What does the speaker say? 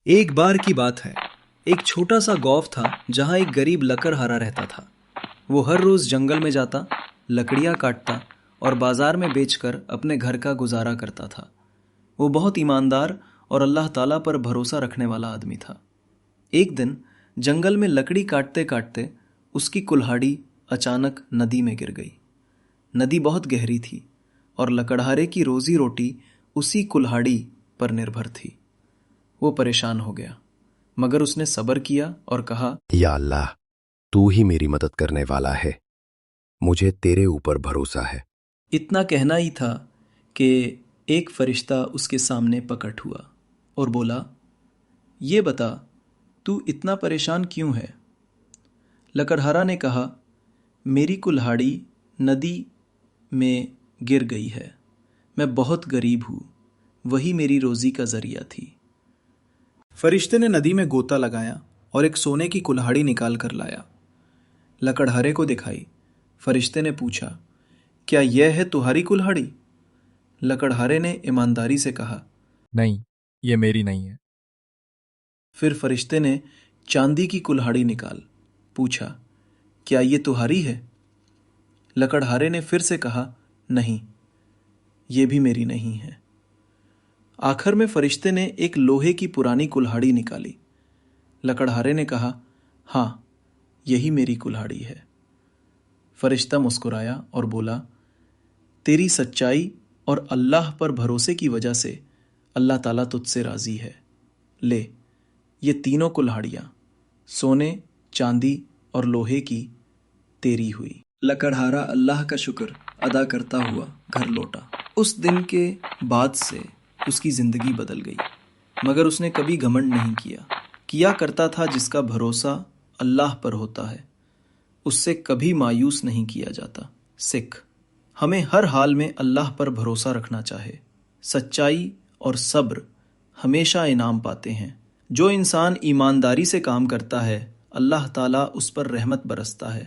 ایک بار کی بات ہے، ایک چھوٹا سا گاؤں تھا جہاں ایک غریب لکڑہارا رہتا تھا۔ وہ ہر روز جنگل میں جاتا، لکڑیاں کاٹتا اور بازار میں بیچ کر اپنے گھر کا گزارا کرتا تھا۔ وہ بہت ایماندار اور اللہ تعالیٰ پر بھروسہ رکھنے والا آدمی تھا۔ ایک دن جنگل میں لکڑی کاٹتے کاٹتے اس کی کلہاڑی اچانک ندی میں گر گئی۔ ندی بہت گہری تھی اور لکڑہارے کی روزی روٹی اسی کلہاڑی پر نربھر تھی۔ وہ پریشان ہو گیا، مگر اس نے صبر کیا اور کہا، یا اللہ، تو ہی میری مدد کرنے والا ہے، مجھے تیرے اوپر بھروسہ ہے۔ اتنا کہنا ہی تھا کہ ایک فرشتہ اس کے سامنے پکٹ ہوا اور بولا، یہ بتا تو اتنا پریشان کیوں ہے؟ لکڑہارا نے کہا، میری کلہاڑی ندی میں گر گئی ہے، میں بہت غریب ہوں، وہی میری روزی کا ذریعہ تھی۔ فرشتے نے ندی میں گوتا لگایا اور ایک سونے کی کلہاڑی نکال کر لایا۔ لکڑہارے کو دکھائی۔ فرشتے نے پوچھا، کیا یہ ہے تمہاری کلہاڑی؟ لکڑہارے نے ایمانداری سے کہا، نہیں، یہ میری نہیں ہے۔ پھر فرشتے نے چاندی کی کلہاڑی نکال پوچھا، کیا یہ تمہاری ہے؟ لکڑہارے نے پھر سے کہا، نہیں، یہ بھی میری نہیں ہے۔ آخر میں فرشتے نے ایک لوہے کی پرانی کلہاڑی نکالی۔ لکڑہارے نے کہا، ہاں، یہی میری کلہاڑی ہے۔ فرشتہ مسکرایا اور بولا، تیری سچائی اور اللہ پر بھروسے کی وجہ سے اللہ تعالیٰ تجھ سے راضی ہے۔ لے، یہ تینوں کلہاڑیاں سونے، چاندی اور لوہے کی تیری ہوئی۔ لکڑہارا اللہ کا شکر ادا کرتا ہوا گھر لوٹا۔ اس دن کے بعد سے اس کی زندگی بدل گئی، مگر اس نے کبھی گھمنڈ نہیں کیا کرتا تھا جس کا بھروسہ اللہ پر ہوتا ہے، اس سے کبھی مایوس نہیں کیا جاتا۔ سکھ، ہمیں ہر حال میں اللہ پر بھروسہ رکھنا چاہے۔ سچائی اور صبر ہمیشہ انعام پاتے ہیں۔ جو انسان ایمانداری سے کام کرتا ہے، اللہ تعالیٰ اس پر رحمت برستا ہے۔